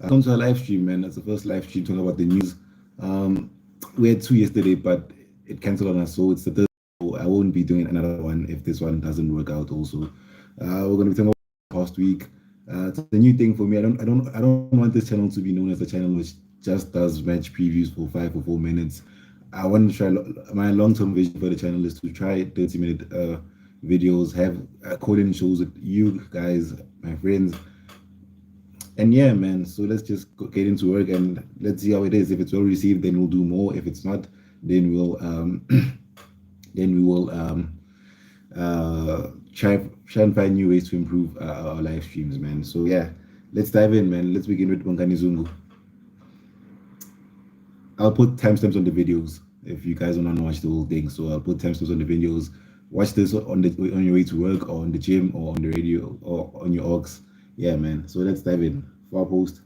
Come to our live stream, man. That's the first live stream talking about the news. Um, we had two yesterday, but it cancelled on us, so it's the third. So I won't be doing another one if this one doesn't work out. Also, we're going to be talking about past week. It's a new thing for me. I don't want this channel to be known as a channel which just does match previews for 5 or 4 minutes. I want to try. My long-term vision for the channel is to try 30-minute videos, have call-in shows with you guys, my friends, and yeah, man. So let's just get into work and let's see how it is. If it's well received, then we'll do more. If it's not, then we'll then we will try and find new ways to improve our live streams, man. So yeah, let's dive in, man. Let's begin with Bongani Zungu. I'll put timestamps on the videos if you guys don't want to watch the whole thing. So I'll put timestamps on the videos. Watch this on your way to work or on the gym or on the radio or on your aux. Yeah, man. So let's dive in. For our post,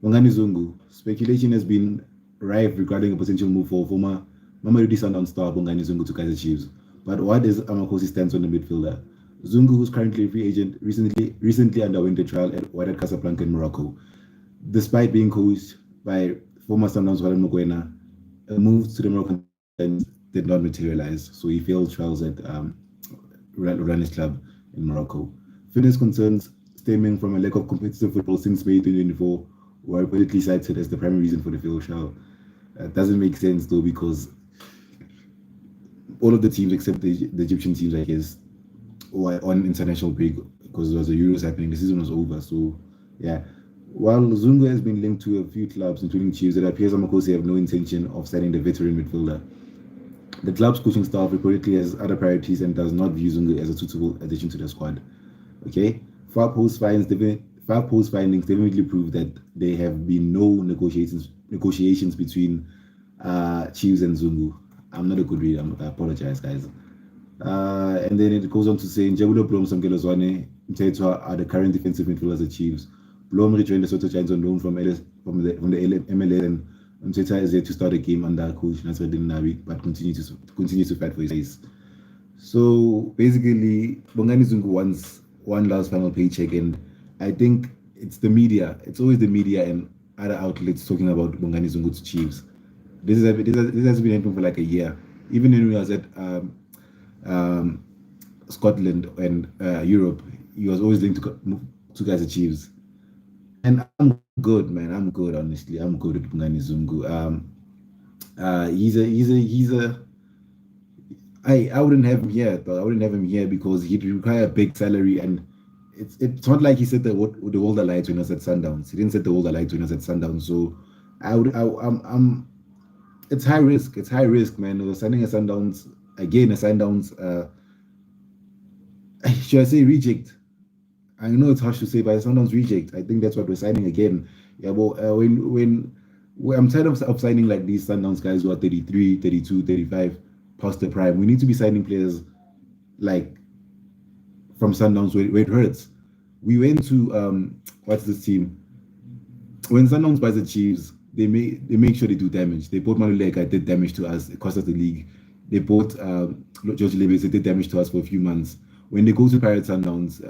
Bongani Zungu. Speculation has been rife regarding a potential move for former Mamelodi Sundowns star Bongani Zungu to Kaizer Chiefs. But what is Amakosi's stance on the midfielder? Zungu, who's currently a free agent, recently underwent a trial at Wydad Casablanca in Morocco. Despite being coached by former Sundowns Walid Mokoena, a move to the Moroccan did not materialize, so he failed trials at Uranis club in Morocco. Fitness concerns stemming from a lack of competitive football since May 2024 were reportedly cited as the primary reason for the failed trial. Doesn't make sense though, because all of the teams except the Egyptian teams, I guess, were on international break because there was a Euros happening. The season was over, so yeah. While Zungu has been linked to a few clubs, including Chiefs, it appears Amakosi have no intention of signing the veteran midfielder. The club's coaching staff reportedly has other priorities and does not view Zungu as a suitable addition to the squad. Okay, far post findings definitely prove that there have been no negotiations between Chiefs and Zungu. I'm not a good reader. I apologize, guys. And then it goes on to say, Njabulo Blom Samkelozwane Mtetwa are the current defensive midfielders at Chiefs. Blom rejoined the Soto Giants on loan from the MLS, and Mtetwa is yet to start a game under coach Nasreddin Nabi, but continue to fight for his place. So basically, Bongani Zungu wants one last final paycheck, and I think it's the media. It's always the media and other outlets talking about Bongani Zungu to Chiefs. This has been happening for like a year. Even when he was at Scotland and Europe, he was always linked to Kaizer Chiefs. And I'm good, man. I'm good, honestly. I'm good with Bongani Zungu. I wouldn't have him here, though. I wouldn't have him here because he'd require a big salary, and it's not like he set the world alight when he was at Sundowns. He didn't set the world alight when he was at Sundowns. So it's high risk. It's high risk, man. We're signing a Sundowns again. A Sundowns. Should I say reject? I know it's harsh to say, but Sundowns reject. I think that's what we're signing again. Yeah, but when I'm tired of signing like these Sundowns guys who are 33, 32, 35 past the prime. We need to be signing players like from Sundowns where it hurts. We went to what's this team? When Sundowns buys the Chiefs, they make sure they do damage. They bought Manulega, did damage to us. It cost us the league. They bought George Levis, it did damage to us for a few months. When they go to Pirates Sundowns,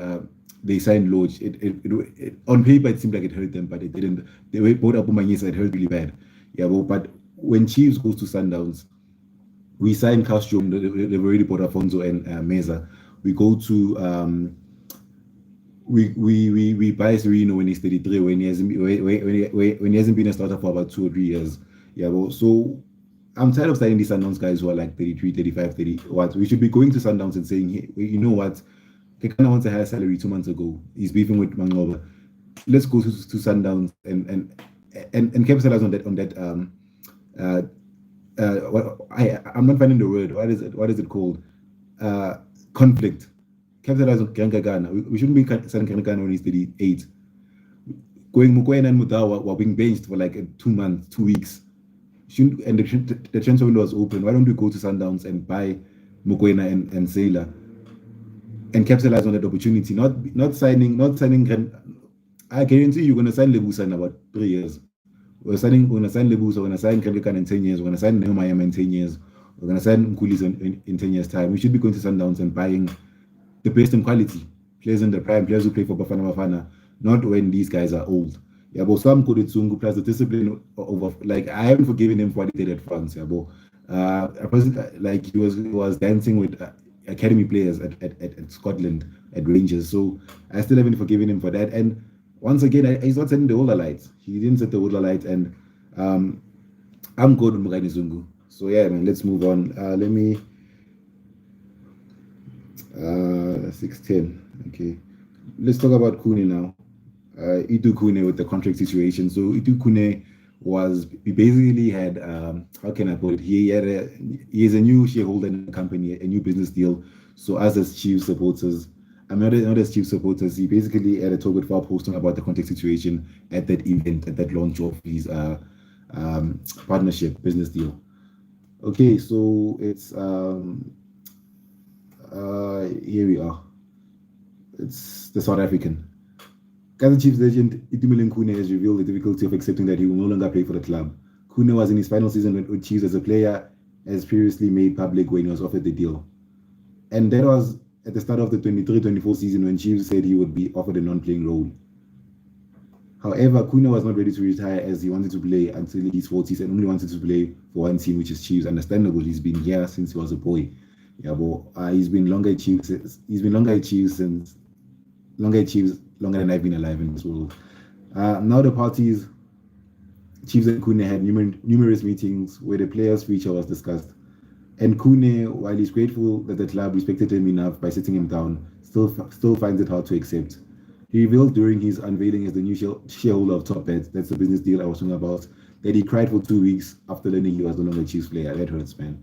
they signed Lodge. It on paper it seemed like it hurt them, but it didn't. They bought Abumanyisa, it hurt really bad. Yeah, but when Chiefs goes to Sundowns, we signed Castro. They've already bought Afonso and Meza. We go to we buy Sirino when he's 33, when he hasn't been a starter for about 2 or 3 years. Yeah, well, so I'm tired of signing these Sundowns guys who are like 33, 35, 30. What we should be going to Sundowns and saying, hey, you know what? Kekana wants a higher salary 2 months ago. He's beefing with Mangoba. Let's go to Sundowns and capitalize on that. I'm not finding the word. What is it called? Conflict. Capitalize on Kankagana. We shouldn't be signing Kankagana when he's 38. Going Mukwena and Mudawa were being benched for like 2 months, 2 weeks. And the transfer window was open. Why don't we go to Sundowns and buy Mukwena and Sailor and capitalize on that opportunity? Not signing. I guarantee you're gonna sign Lebusa in about 3 years. We're gonna sign Lebusa, we're gonna sign Kevlikan in 10 years, we're gonna sign Nehemiah in 10 years, we're gonna sign Nkulis in 10 years' time. We should be going to Sundowns and buying the best in quality players in the prime, players who play for Bafana, not when these guys are old. Yeah, but some could Zungu plus the discipline over. Like I haven't forgiven him for what he did at France. Yeah, but a person like he was dancing with academy players at Scotland at Rangers. So I still haven't forgiven him for that. And once again, he's not setting the older lights. He didn't set the older light, and um, I'm good with Bongani Zungu. So yeah, man, let's move on. Let me 610. Okay, let's talk about Khune now. Itu Khune with the contract situation. So Itu Khune he basically had how can I put it? He is a new shareholder in the company, a new business deal. So us as Chiefs supporters, I'm not as Chiefs supporters. He basically had a talk with Far posting about the contract situation at that event, at that launch of his partnership business deal. Okay, so it's here we are. It's the South African. Kaizer Chiefs legend Itumeleng Khune has revealed the difficulty of accepting that he will no longer play for the club. Khune was in his final season with Chiefs as a player, as previously made public when he was offered the deal. And that was at the start of the 23-24 season when Chiefs said he would be offered a non-playing role. However, Khune was not ready to retire as he wanted to play until his 40s and only wanted to play for one team, which is Chiefs. Understandable, he's been here since he was a boy. Yeah, but he's been longer at Chiefs. He's been longer at Chiefs longer than I've been alive in this world. Now the parties, Chiefs and Khune had numerous meetings where the players' future was discussed. And Khune, while he's grateful that the club respected him enough by sitting him down, still finds it hard to accept. He revealed during his unveiling as the new shareholder of Top Bet, that's the business deal I was talking about, that he cried for 2 weeks after learning he was no longer a Chiefs player. That hurts, man.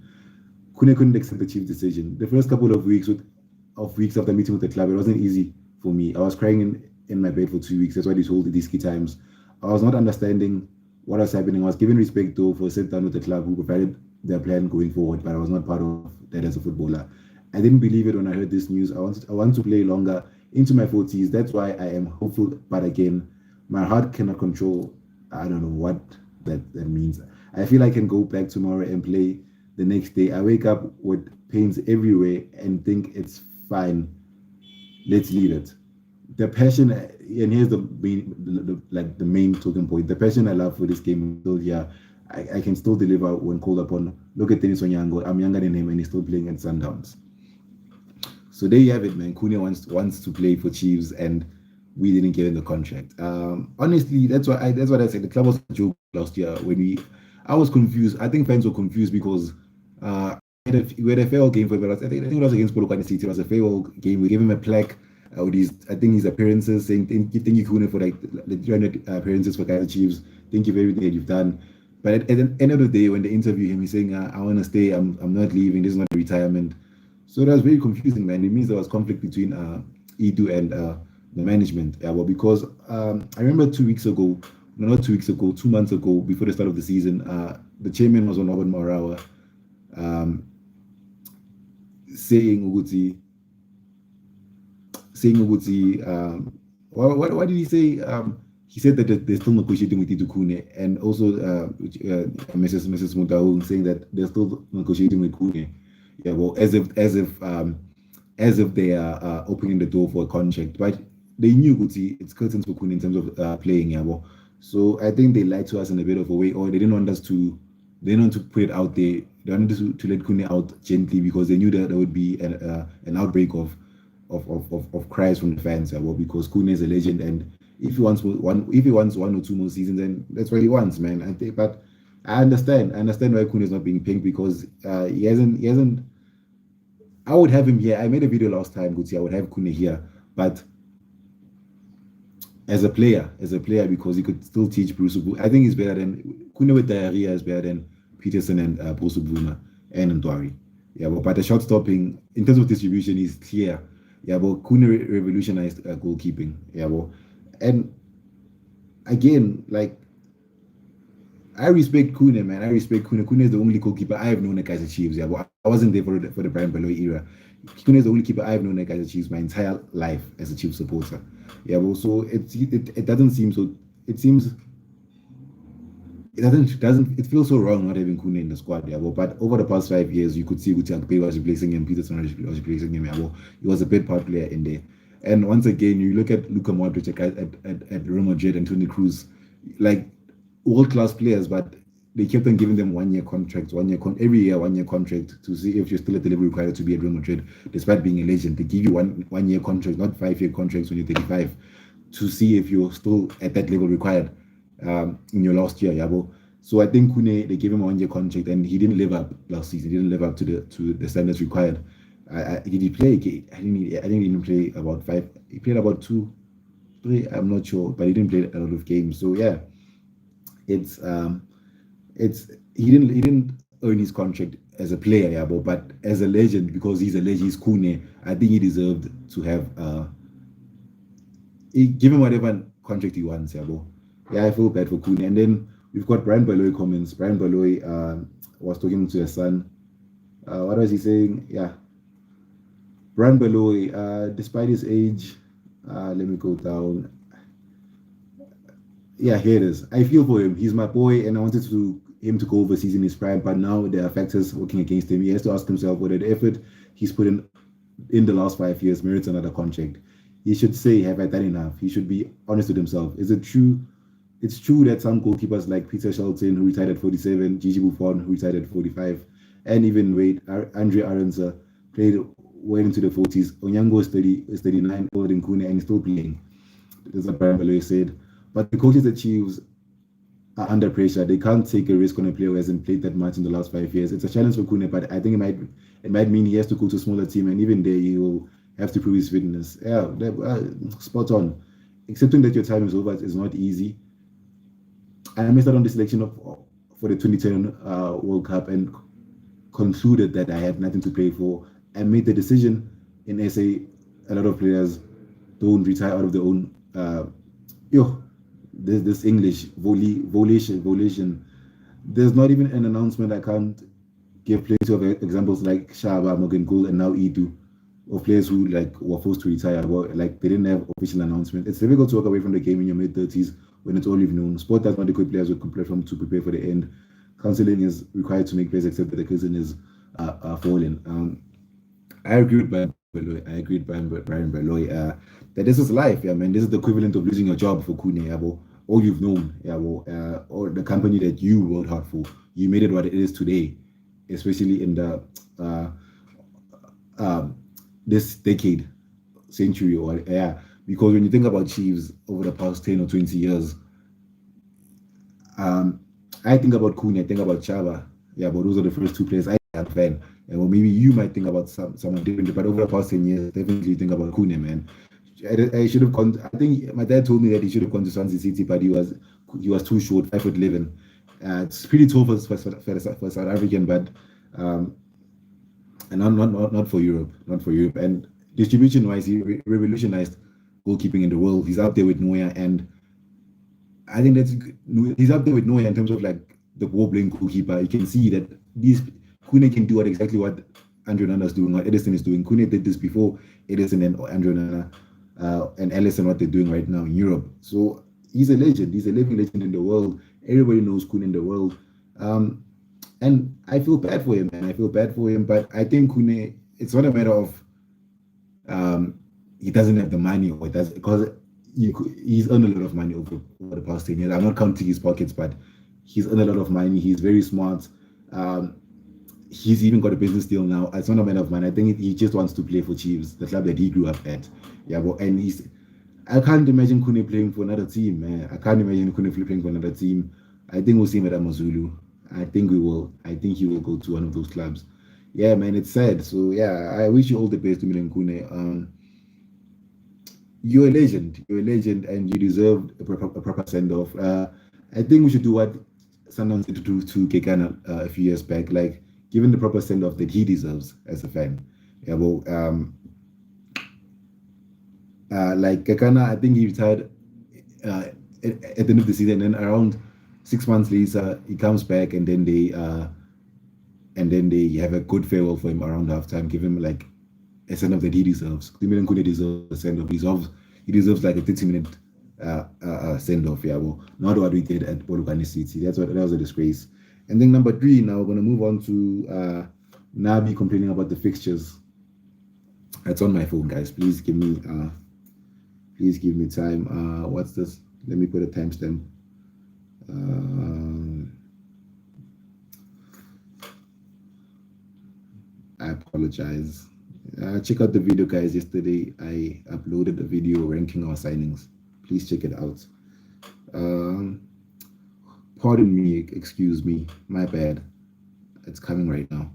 Khune couldn't accept the Chiefs decision. The first couple of weeks after meeting with the club, it wasn't easy for me. I was crying in my bed for 2 weeks. That's why he told these key times. I was not understanding what was happening. I was given respect though for a sit down with the club who provided their plan going forward, but I was not part of that as a footballer. I didn't believe it when I heard this news. I want to play longer into my 40s. That's why I am hopeful. But again, my heart cannot control. I don't know what that means. I feel I can go back tomorrow and play the next day. I wake up with pains everywhere and think it's fine. Let's leave it. The passion, and here's the main talking point. The passion I love for this game is still here. I can still deliver when called upon. Look at Dennis Onyango. I'm younger than him and he's still playing at Sundowns. So there you have it, man. Khune wants to play for Chiefs, and we didn't give him the contract. Honestly, that's what I said. The club was a joke last year I was confused. I think fans were confused because we had a farewell game for him. I think it was against Bongani City. It was a farewell game. We gave him a plaque with his appearances, saying thank you Khune for like the 300 appearances for Kaizer Chiefs. Thank you for everything that you've done. But at the end of the day, when they interview him, he's saying, I want to stay. I'm not leaving. This is not a retirement. So that was very confusing, man. It means there was conflict between Edu and the management. Yeah, well, because I remember 2 months ago, before the start of the season, the chairman was on Robert Marawa saying Uguti, what did he say? He said that they're still negotiating with Itu Khune, and also Mrs. Mutau saying that they're still negotiating with Khune. Yeah, well, as if they are opening the door for a contract, but they knew Guti, it's curtains for Khune in terms of playing. Yeah, well, so I think they lied to us in a bit of a way, or they didn't want to put it out there. They wanted to let Khune out gently because they knew that there would be an outbreak of cries from the fans. Yeah, well, because Khune is a legend, and if he wants one or two more seasons, then that's what he wants, man. But I understand why Khune is not being picked because he hasn't. I would have him here. I made a video last time, Guti. I would have Khune here, but as a player, because he could still teach Bruce Ubu. I think he's better than Khune with diarrhea is better than Peterson and Bruce Ubuna and Ndwari. Yeah, but the shot stopping in terms of distribution is clear. Yeah, but Khune revolutionized goalkeeping. Yeah, and again, like I respect Khune, man. I respect Khune. Khune is the only goalkeeper I have known at Kaizer Chiefs. Yeah, but I wasn't there for the Brian Baloyi era. Khune is the only keeper I have known at Kaizer Chiefs my entire life as a Chiefs supporter. Yeah, but so it doesn't seem so. It seems it feels so wrong not having Khune in the squad. Yeah, but over the past 5 years, you could see Gutiakpe was replacing him, Peterson was replacing him. Yeah, he was a big player in there. And once again, you look at Luka Modric at Real Madrid and Toni Kroos. like world-class players, but they kept on giving them 1 year contracts, every year 1 year contract to see if you're still at the level required to be at Real Madrid, despite being a legend. They give you one year contract, not 5 year contracts when you're 35, to see if you're still at that level required in your last year, Yabo. So I think Khune, they gave him a 1 year contract, and he didn't live up last season. He didn't live up to the standards required. Did he play? I didn't even play about 5. He played about 2, 3. I'm not sure, but he didn't play a lot of games. So yeah, it's it's he didn't earn his contract as a player, yeah, but as a legend, because he's a legend, he's Khune. I think he deserved to have give him whatever contract he wants, yeah, bro. Yeah, I feel bad for Khune. And then we've got Brian Baloy comments. Brian Baloy was talking to his son. What was he saying? Yeah, Brian Baloy, despite his age, let me go down. Yeah, here it is. I feel for him. He's my boy, and I wanted him to go overseas in his prime, but now there are factors working against him. He has to ask himself whether the effort he's put in the last 5 years merits another contract. He should say, "Have I done enough?" He should be honest with himself. Is it true? It's true that some goalkeepers like Peter Shelton, who retired at 47, Gigi Buffon, who retired at 45, and even Andre Aronsa played well into the 40s. Onyango is 39, older than Khune, and he's still playing. That's what Brian Baloy said. But the coaches at Chiefs are under pressure. They can't take a risk on a player who hasn't played that much in the last 5 years. It's a challenge for Khune, but I think it might mean he has to go to a smaller team, and even there he will have to prove his fitness. Yeah, spot on. Accepting that your time is over is not easy. I missed out on the selection for the 2010 World Cup and concluded that I had nothing to play for. I made the decision in SA. A lot of players don't retire out of their own. This English volation. There's not even an announcement. I can't give plenty of examples like Shaba, Morgan Gould, and now Edu, of players who were forced to retire. They didn't have official announcement. It's difficult to walk away from the game in your mid-30s when it's all you've known. Sport does not equip players with good platform to prepare for the end. Counseling is required to make players accept that the curtain is falling. I agree with Brian Beloy. I agree with Brian Beloy. That this is life, yeah, man. This is the equivalent of losing your job for Khune, yeah, all you've known, yeah, or the company that you worked hard for. You made it what it is today, especially in the this decade, century, or yeah. Because when you think about Chiefs over the past 10 or 20 years, I think about Khune, I think about Chaba. Yeah, but those are the first two players I am a fan. And well, maybe you might think about someone different, but over the past 10 years, definitely think about Khune, man. I should have gone. I think my dad told me that he should have gone to Swansea City, but he was too short, 5'11". It's pretty tall for South African, but and not for Europe, not for Europe. And distribution wise, he revolutionized goalkeeping in the world. He's up there with Neuer, and I think he's up there with Neuer in terms of the ball-playing goalkeeper. You can see that Khune can do exactly what Andre Onana is doing, what Edison is doing. Khune did this before Edison and Andre Onana and Ellison, what they're doing right now in Europe. So he's a legend. He's a living legend in the world. Everybody knows Khune in the world. And I feel bad for him, man. I feel bad for him. But I think Khune, it's not a matter of he doesn't have the money, or because he's earned a lot of money over the past 10 years. I'm not counting his pockets, but he's earned a lot of money. He's very smart. He's even got a business deal now. It's not a matter of money. I think he just wants to play for Chiefs, the club that he grew up at. Yeah, and I can't imagine Khune playing for another team, man. I can't imagine Khune playing for another team. I think we'll see him at Amazulu. I think we will. I think he will go to one of those clubs. Yeah, man, it's sad. So yeah, I wish you all the best to Milan Khune. You're a legend. You're a legend, and you deserve a proper send off. I think we should do what Sundowns did to Kekana a few years back, give him the proper send off that he deserves as a fan. Yeah, Kekana, I think he retired at the end of the season, and then around 6 months later, he comes back, and then they have a good farewell for him around halftime. Give him a send off that he deserves. Milan Khune deserves a send off. He deserves a 30-minute send off. Yeah, not what we did at Bongani City. That was a disgrace. And then number 3, now we're gonna move on to Nabi complaining about the fixtures. That's on my phone, guys. Please give me time. What's this? Let me put a timestamp. Um, I apologize. Check out the video, guys. Yesterday, I uploaded a video ranking our signings. Please check it out. Um, Pardon me, excuse me, my bad. It's coming right now.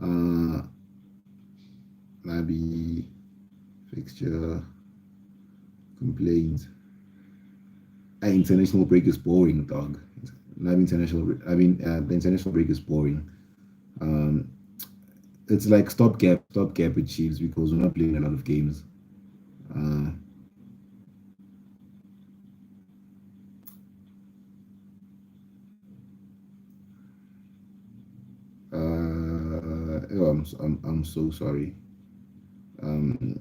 Uh, Nabi fixture complaints. International break is boring, dog. Nabi international. I mean, the international break is boring. Um, it's like stopgap with Chiefs because we're not playing a lot of games. Uh, oh, I'm so sorry. Um,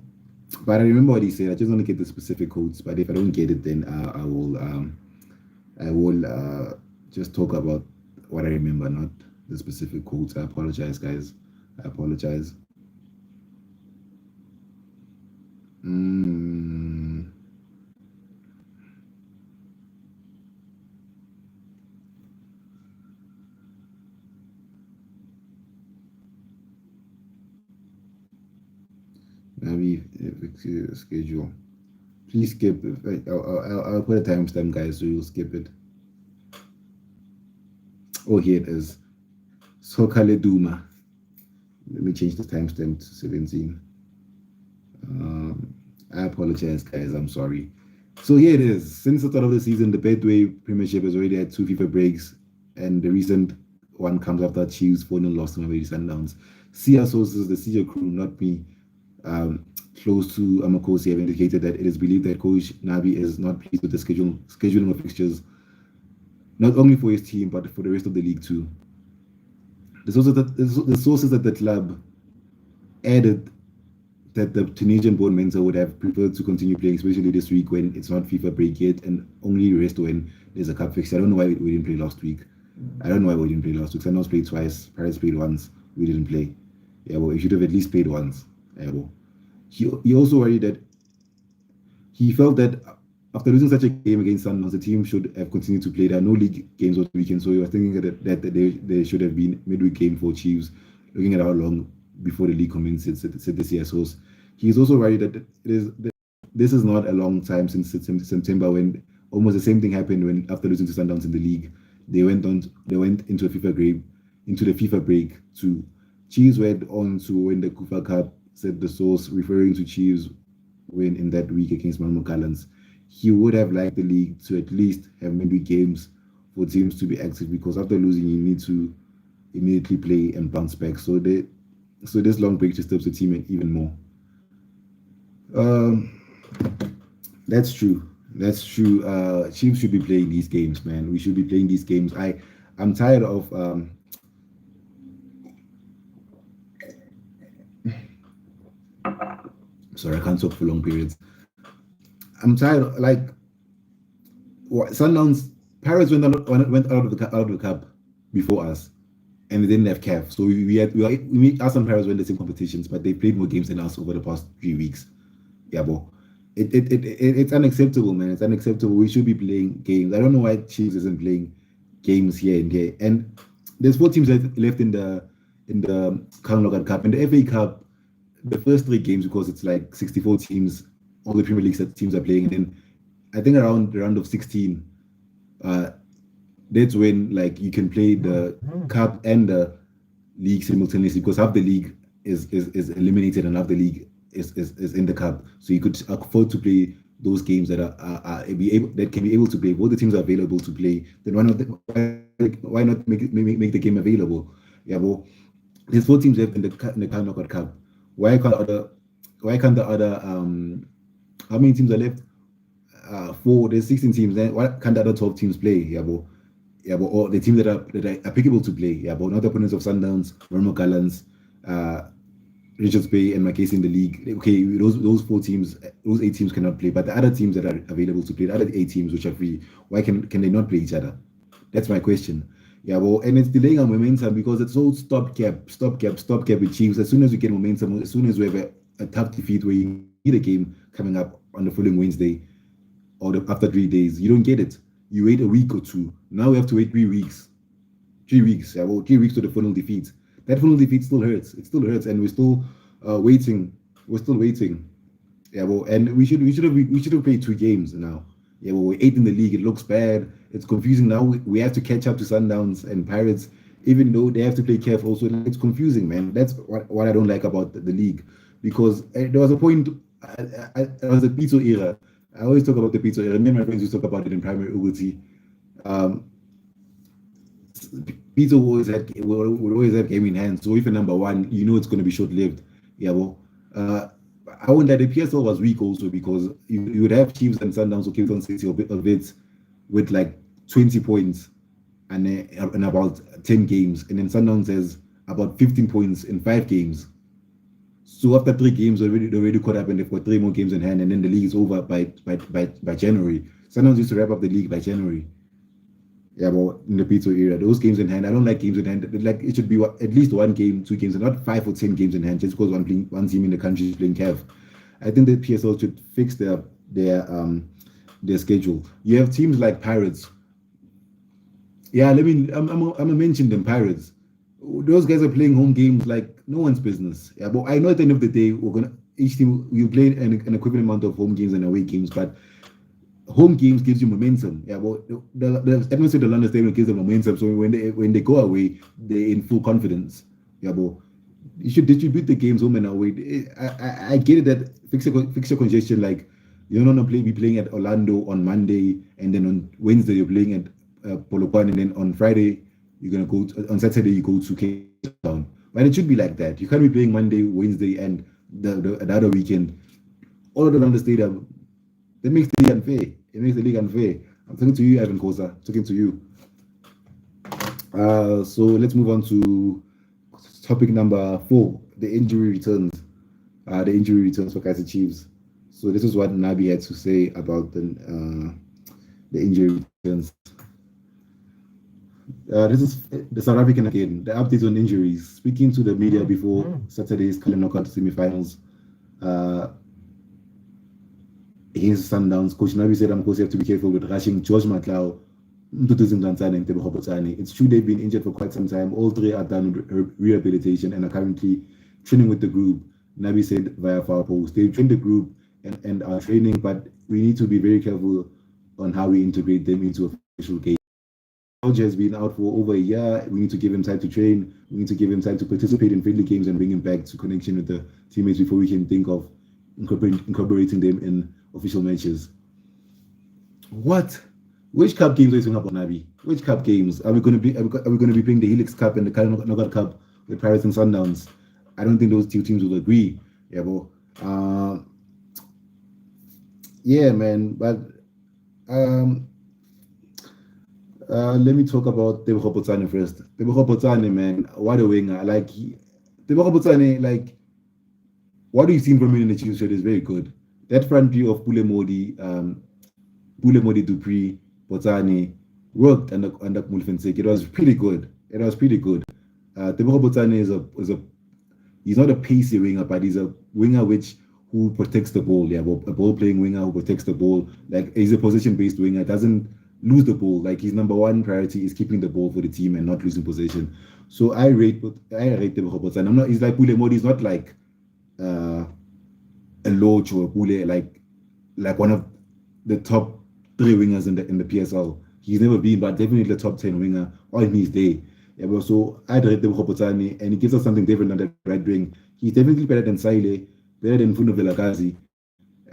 but I remember what he said. I just want to get the specific quotes. But if I don't get it, then I will just talk about what I remember, not the specific quotes. I apologize, guys. I apologize. Mm, Maybe schedule. Please skip. I'll put a timestamp, guys, so you'll skip it. Oh, here it is. Sokale Duma. Let me change the timestamp to 17. I apologize, guys. I'm sorry. So here it is. Since the start of the season, the Betway Premiership has already had 2 FIFA breaks, and the recent one comes after Chiefs 4-0 loss to Mamelodi Sundowns. CR sources, the CR crew, not me, close to Amakosi, have indicated that it is believed that Coach Nabi is not pleased with the scheduling of fixtures, not only for his team but for the rest of the league too. The sources at the club added that the Tunisian-born Mensa would have preferred to continue playing, especially this week when it's not FIFA break yet and only rest when there's a cup fixture. I don't know why we didn't play last week. I don't know why we didn't play last week. Sundowns played twice, Paris played once, we didn't play. Yeah, well, we should have at least played once. Yeah, well. He also worried that he felt that after losing such a game against Sundowns, the team should have continued to play. There are no league games over the weekend, so he was thinking that there should have been midweek game for Chiefs, looking at how long before the league commences, said the CSOs. He's also worried that this is not a long time since September, when almost the same thing happened when after losing to Sundowns in the league, they went into the FIFA break too. Chiefs went on to win the Kufa Cup, said the source, referring to Chiefs win in that week against Malmo Gallants. He would have liked the league to at least have midweek games for teams to be active, because after losing, you need to immediately play and bounce back. So this long break disturbs the team even more. That's true. That's true. Chiefs should be playing these games, man. We should be playing these games. I'm tired of sorry, I can't talk for long periods. I'm tired of, like, Sundowns. Paris went out of the cup before us, and they didn't have CAF. So us and Paris were in the same competitions, but they played more games than us over the past 3 weeks. Yeah, but it's unacceptable, man. It's unacceptable. We should be playing games. I don't know why Chiefs isn't playing games here and here. And there's 4 teams left in the Crown Cup and the FA Cup. The first 3 games, because it's like 64 teams, all the Premier League teams are playing, and then I think around the round of 16, that's when like you can play the cup and the league simultaneously, because half the league is eliminated and half the league is in the cup. So you could afford to play those games that can be able to play. If all the teams are available to play, then why not make the game available? Yeah, well, there's 4 teams left in the Knockout Cup. Why can't the other how many teams are left? 4. There's 16 teams. Then why can't the other 12 teams play? Yeah, but or the teams that are applicable to play. Yeah, but not opponents of Sundowns, Roma Gallants, Richards Bay, and Mackenzie in the league. Okay, those 4 teams, those 8 teams cannot play. But the other teams that are available to play, the other 8 teams which are free, why can they not play each other? That's my question. Yeah, well, and it's delaying our momentum because it's all stopgap with Chiefs. As soon as we get momentum, as soon as we have a tough defeat where you need a game coming up on the following Wednesday or after 3 days, you don't get it. you wait a week or two. Now we have to wait 3 weeks. 3 weeks, yeah, well, 3 weeks to the final defeat. That final defeat still hurts. It still hurts, and we're still waiting. We're still waiting. Yeah, well, and we should have played 2 games now. Yeah, well, we're eighth in the league. It looks bad. It's confusing now. We have to catch up to Sundowns and Pirates, even though they have to play careful. Also, it's confusing, man. That's what I don't like about the league, because there was a point. It was a pizza era. I always talk about the pizza era. Me and my friends used to talk about it in primary Uguti. Um, Pizza will always have game in hand. So if you're number one, you know it's going to be short lived. Yeah, well, uh, I won't that the PSL was weak also, because you would have Chiefs and Sundowns who came on City of it with like 20 points and about 10 games, and then Sundowns has about 15 points in 5 games. So after 3 games, already caught up, and they've got 3 more games in hand, and then the league is over by January. Sundowns used to wrap up the league by January. Yeah, but in the P2 era, those games in hand, I don't like games in hand. Like it should be at least 1 game, 2 games, and not 5 or 10 games in hand, just because one team in the country is playing CAF. I think the PSL should fix their schedule. You have teams like Pirates. Yeah, let me. I'm gonna mention them. Pirates. Those guys are playing home games like no one's business. Yeah, but I know at the end of the day, we're gonna each team you play an equivalent amount of home games and away games, but home games gives you momentum. Yeah, well, the atmosphere of the London Stadium gives them momentum. So when they go away, they're in full confidence. Yeah, but you should distribute the games home and away. I get it that fixture congestion, like you're not gonna be playing at Orlando on Monday, and then on Wednesday you're playing at Polokwane, and then on Friday you're gonna on Saturday you go to Cape Town. But it should be like that. You can't be playing Monday, Wednesday, and the other weekend all of the London Stadium. That makes the league unfair. It makes the league unfair. I'm talking to you, Ivan Kosa. Talking to you. So let's move on to topic number 4: the injury returns. The injury returns for Kaizer Chiefs. So this is what Nabi had to say about the injury returns. This is the South African again. The updates on injuries. Speaking to the media before Saturday's Khune knockout semi-finals. Against Sundowns, Coach Nabi said, "Of course, you have to be careful with rushing George Matlau, Mtutu Mdantsane, and Tebo Kgobotsane. It's true they've been injured for quite some time. All 3 are done rehabilitation and are currently training with the group." Nabi said via Far Post, "They've trained the group and are training, but we need to be very careful on how we integrate them into official game. George has been out for over a year. We need to give him time to train. We need to give him time to participate in friendly games and bring him back to connection with the teammates before we can think of incorporating them in official matches." What? Which cup games are you talking about, Nabi? Which cup games are we going to be? Are we going to be playing the Helix Cup and the Knockout Cup with Pirates and Sundowns? I don't think those 2 teams will agree. Yeah, but yeah, man. But let me talk about Tebo Kgobotsane first. Tebo Kgobotsane, man, what a winger! Like Tebo Kgobotsane, like what you've seen from him in the Chiefs shirt is very good. That front view of Pule Modi, Dupree, Botsane worked under Mulfensek. It was pretty good. It was pretty good. Tebo Botsane is a he's not a pacey winger, but he's a winger who protects the ball. Yeah, a ball playing winger who protects the ball. Like he's a position based winger. Doesn't lose the ball. Like his number one priority is keeping the ball for the team and not losing possession. So I rate Tebo Botsane. I'm not. He's like Pule Modi. He's not like a Loach or a Pule, like one of the top 3 wingers in the PSL. He's never been, but definitely the top 10 winger on his day. Yeah, but so I'd rate Tebo Kgobotsane, and he gives us something different on the right wing. He's definitely better than Saile, better than Fundo Velagazi.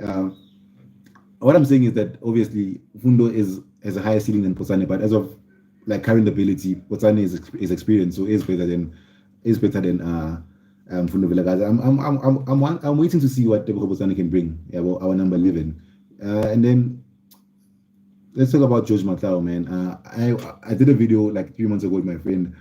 Um, what I'm saying is that obviously Fundo has a higher ceiling than Botsane, but as of like current ability, Botsane is experienced, so is better than Fundo Velagazi. I'm waiting to see what Tebo Kgobotsane can bring. Yeah, well, our number 11, and then let's talk about George Matlau, man. I did a video like 3 months ago with my friend.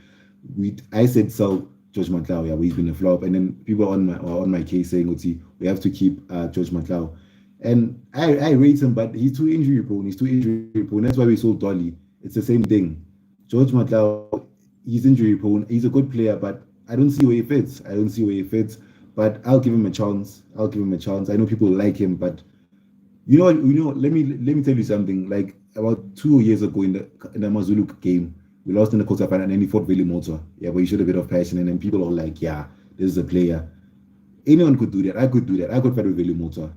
I said sell George Matlau. Yeah, he's been a flop, and then people are on my case saying, "Oti, we have to keep George Matlau." And I rate him, but he's too injury prone. He's too injury prone. That's why we sold Dolly. It's the same thing. George Matlau, he's injury prone. He's a good player, but I don't see where he fits. I don't see where he fits. But I'll give him a chance. I know people like him, but you know. Let me tell you something. Like about 2 years ago in the Mazulu game. We lost in the quarterfinal and then he fought Veli Motor. Yeah, but he showed a bit of passion and then people are like, yeah, this is a player. Anyone could do that. I could do that. I could fight with Veli Motor.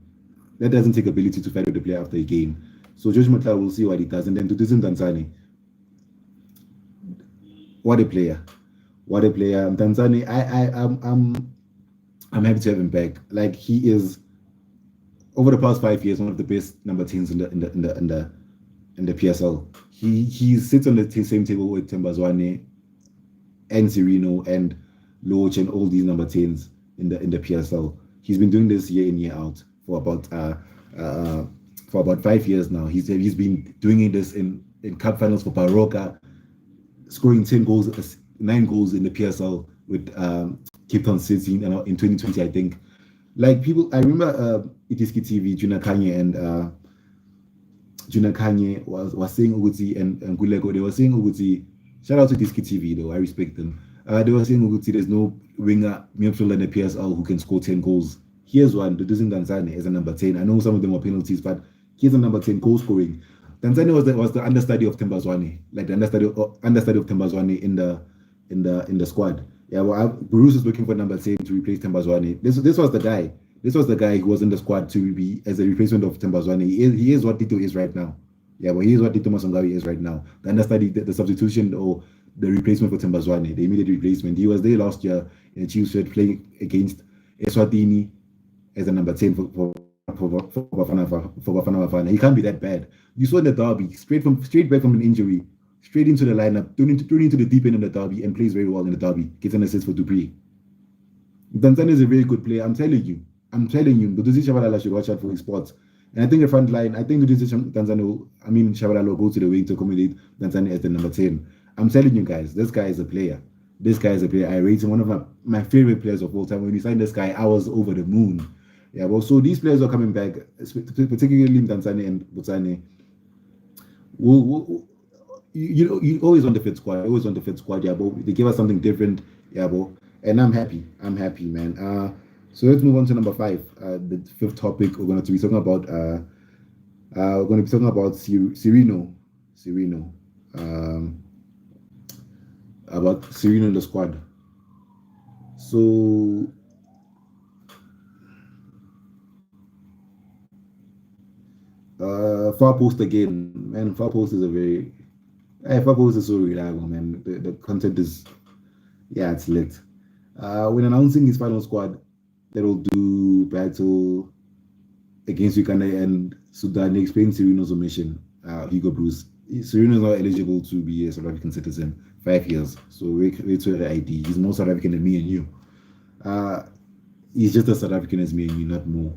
That doesn't take ability to fight with the player after a game. So George Mutla will see what he does. And then to Dizim Tanzani, what a player. What a player. Tanzani, I'm happy to have him back. Like he is over the past 5 years, one of the best number 10s in the PSL. He sits on the same table with Tembazwane and Sirino and Loach and all these number 10s in the PSL. He's been doing this year in year out for about 5 years now. He's been doing this in cup finals for Baroka, scoring 9 goals in the PSL with Cape Town City in 2020, I think. Like people, I remember Itiski TV, Juna Khanye was saying Uguti and Gulego. They were saying Uguti. Shout out to Itiski TV though, I respect them. They were saying Uguti, there's no winger midfielder in the PSL who can score 10 goals. Here's one, Duduzin Tanzania is a number 10. I know some of them were penalties, but he's a number 10 goal scoring. Tanzania was the understudy of Tembazwane, like the understudy of Tembazwane in the squad. Yeah, well, Bruce is looking for number 10 to replace Tembazwane. This was the guy. This was the guy who was in the squad to be as a replacement of Tembazwane. He is what Tito is right now. Yeah, well, he is what Tito Masongawi is right now. The understudy, the substitution or the replacement for Tembazwane, the immediate replacement. He was there last year in the Chiefs shirt playing against Eswatini as a number 10 for Bafana. He can't be that bad. You saw in the derby, straight back from an injury, straight into the lineup, thrown into the deep end in the derby, and plays very well in the derby. Gets an assist for Dupree. Tanzania is a very good player. I'm telling you. Duduzi Shabalala should watch out for his spots. And I think the front line, I think Shabalala will go to the wing to accommodate Tanzania as the number 10. I'm telling you guys, this guy is a player. I rate him one of my favorite players of all time. When we signed this guy, I was over the moon. Yeah, well, so these players are coming back, particularly in Tanzania and Botswana. You always on the fit squad. Yeah, but they give us something different. Yeah, but and I'm happy, man. So let's move on to number 5. The fifth topic we're going to be talking about. We're going to be talking about Sirino. About Sirino in the squad. So far post again, man. Far post is far post is so reliable, man. The content is, yeah, it's lit. When announcing his final squad, they will do battle against Uganda and Sudan. They explained Sirino's omission. Hugo Bruce. Sirino is not eligible to be a South African citizen. 5 years. So wait to the ID. He's more South African than me and you. He's just as South African as me and you, not more.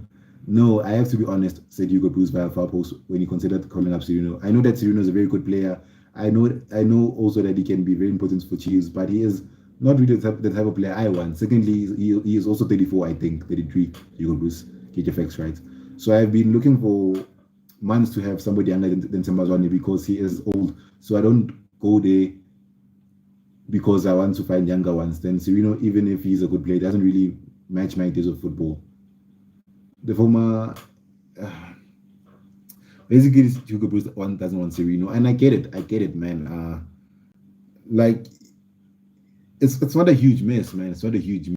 No, I have to be honest, said Hugo Bruce via far post when he considered calling up Sirino. I know that Sirino is a very good player. I know also that he can be very important for Chiefs, but he is not really the type of player I want. Secondly, he is also 34, I think, 33, Hugo Bruce. Get your facts right. So I've been looking for months to have somebody younger than Tembazwane because he is old. So I don't go there because I want to find younger ones. Then Sirino, even if he's a good player, doesn't really match my ideas of football. The former, basically, Hugo Bruce doesn't want Sirino, and I get it, man. Like, it's not a huge mess, man. It's not a huge